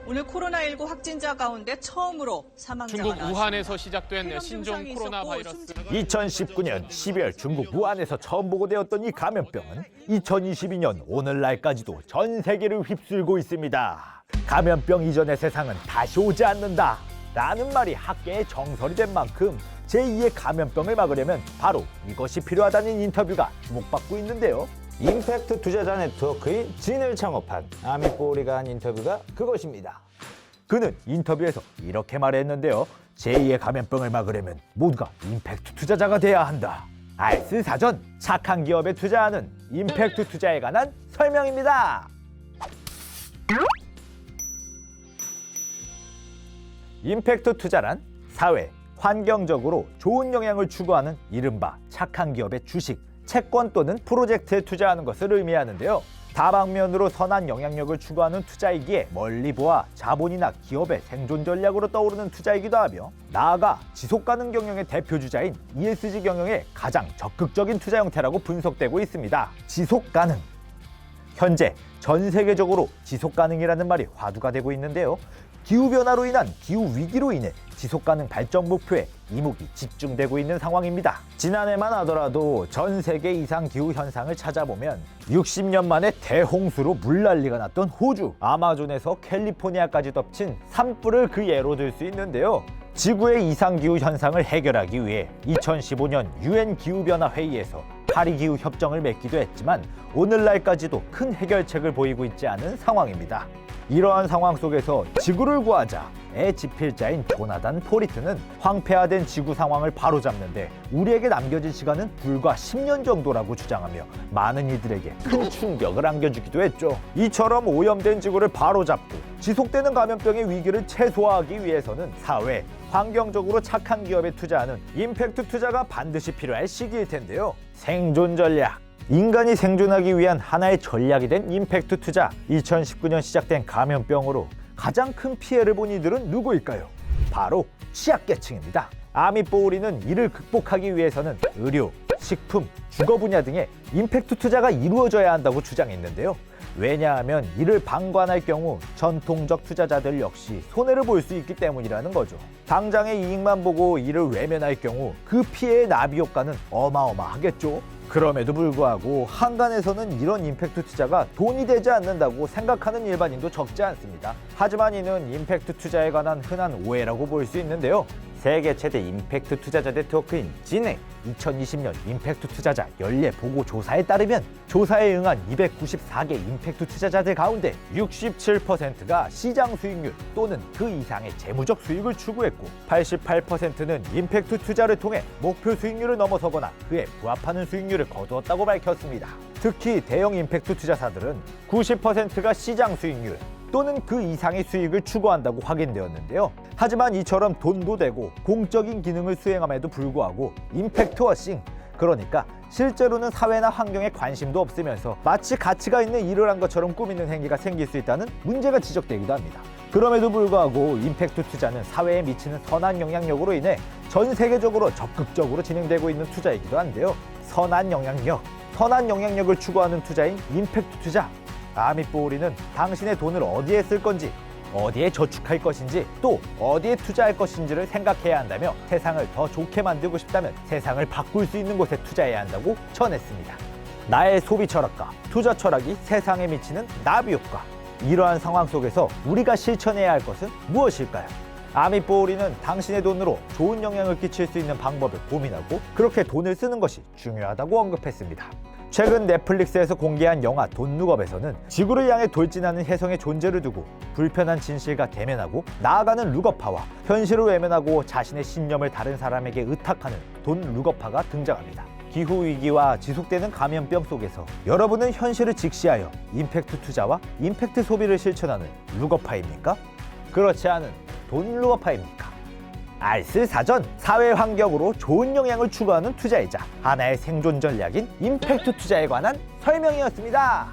오늘 코로나19 확진자 가운데 처음으로 사망자가 중국 나왔습니다. 우한에서 시작된 신종 코로나 바이러스. 2019년 12월 중국 우한에서 처음 보고되었던 이 감염병은 2022년 오늘날까지도 전 세계를 휩쓸고 있습니다. 감염병 이전의 세상은 다시 오지 않는다 라는 말이 학계의 정설이 된 만큼 제2의 감염병을 막으려면 바로 이것이 필요하다는 인터뷰가 주목받고 있는데요. 임팩트 투자자 네트워크인 진을 창업한 아미뽀리가 한 인터뷰가 그것입니다. 그는 인터뷰에서 이렇게 말했는데요. 제2의 감염병을 막으려면 모두가 임팩트 투자자가 돼야 한다. 알쓸 사전, 착한 기업에 투자하는 임팩트 투자에 관한 설명입니다. 임팩트 투자란 사회, 환경적으로 좋은 영향을 추구하는 이른바 착한 기업의 주식, 채권 또는 프로젝트에 투자하는 것을 의미하는데요. 다방면으로 선한 영향력을 추구하는 투자이기에 멀리 보아 자본이나 기업의 생존 전략으로 떠오르는 투자이기도 하며 나아가 지속가능 경영의 대표주자인 ESG 경영의 가장 적극적인 투자 형태라고 분석되고 있습니다. 지속가능. 현재 전 세계적으로 지속가능이라는 말이 화두가 되고 있는데요. 기후변화로 인한 기후위기로 인해 지속가능 발전 목표에 이목이 집중되고 있는 상황입니다. 지난해만 하더라도 전 세계 이상 기후 현상을 찾아보면 60년 만에 대홍수로 물난리가 났던 호주, 아마존에서 캘리포니아까지 덮친 산불을 그 예로 들 수 있는데요. 지구의 이상기후 현상을 해결하기 위해 2015년 UN 기후변화 회의에서 파리기후 협정을 맺기도 했지만 오늘날까지도 큰 해결책을 보이고 있지 않은 상황입니다. 이러한 상황 속에서 지구를 구하자의 지필자인 조나단 포리트는 황폐화된 지구 상황을 바로잡는데 우리에게 남겨진 시간은 불과 10년 정도라고 주장하며 많은 이들에게 큰 충격을 안겨주기도 했죠. 이처럼 오염된 지구를 바로잡고 지속되는 감염병의 위기를 최소화하기 위해서는 사회, 환경적으로 착한 기업에 투자하는 임팩트 투자가 반드시 필요할 시기일 텐데요. 생존 전략. 인간이 생존하기 위한 하나의 전략이 된 임팩트 투자. 2019년 시작된 감염병으로 가장 큰 피해를 본 이들은 누구일까요? 바로 취약계층입니다. 아미뽀우리는 이를 극복하기 위해서는 의료, 식품, 주거 분야 등의 임팩트 투자가 이루어져야 한다고 주장했는데요. 왜냐하면 이를 방관할 경우 전통적 투자자들 역시 손해를 볼 수 있기 때문이라는 거죠. 당장의 이익만 보고 이를 외면할 경우 그 피해의 나비 효과는 어마어마하겠죠. 그럼에도 불구하고 한간에서는 이런 임팩트 투자가 돈이 되지 않는다고 생각하는 일반인도 적지 않습니다. 하지만 이는 임팩트 투자에 관한 흔한 오해라고 볼 수 있는데요. 세계 최대 임팩트 투자자 네트워크인 진의 2020년 임팩트 투자자 연례 보고 조사에 따르면 조사에 응한 294개 임팩트 투자자들 가운데 67%가 시장 수익률 또는 그 이상의 재무적 수익을 추구했고 88%는 임팩트 투자를 통해 목표 수익률을 넘어서거나 그에 부합하는 수익률을 거두었다고 밝혔습니다. 특히 대형 임팩트 투자사들은 90%가 시장 수익률 또는 그 이상의 수익을 추구한다고 확인되었는데요. 하지만 이처럼 돈도 되고 공적인 기능을 수행함에도 불구하고 임팩트 워싱, 그러니까 실제로는 사회나 환경에 관심도 없으면서 마치 가치가 있는 일을 한 것처럼 꾸미는 행위가 생길 수 있다는 문제가 지적되기도 합니다. 그럼에도 불구하고 임팩트 투자는 사회에 미치는 선한 영향력으로 인해 전 세계적으로 적극적으로 진행되고 있는 투자이기도 한데요. 선한 영향력을 추구하는 투자인 임팩트 투자. 아미뽀우리는 당신의 돈을 어디에 쓸 건지, 어디에 저축할 것인지, 또 어디에 투자할 것인지를 생각해야 한다며 세상을 더 좋게 만들고 싶다면 세상을 바꿀 수 있는 곳에 투자해야 한다고 전했습니다. 나의 소비 철학과 투자 철학이 세상에 미치는 나비 효과. 이러한 상황 속에서 우리가 실천해야 할 것은 무엇일까요? 아미뽀우리는 당신의 돈으로 좋은 영향을 끼칠 수 있는 방법을 고민하고 그렇게 돈을 쓰는 것이 중요하다고 언급했습니다. 최근 넷플릭스에서 공개한 영화 돈 룩업에서는 지구를 향해 돌진하는 혜성의 존재를 두고 불편한 진실과 대면하고 나아가는 룩업파와 현실을 외면하고 자신의 신념을 다른 사람에게 의탁하는 돈 룩업파가 등장합니다. 기후위기와 지속되는 감염병 속에서 여러분은 현실을 직시하여 임팩트 투자와 임팩트 소비를 실천하는 룩업파입니까? 그렇지 않은 돈 룩업파입니까? 알쓸 사전, 사회 환경으로 좋은 영향을 추구하는 투자이자 하나의 생존 전략인 임팩트 투자에 관한 설명이었습니다.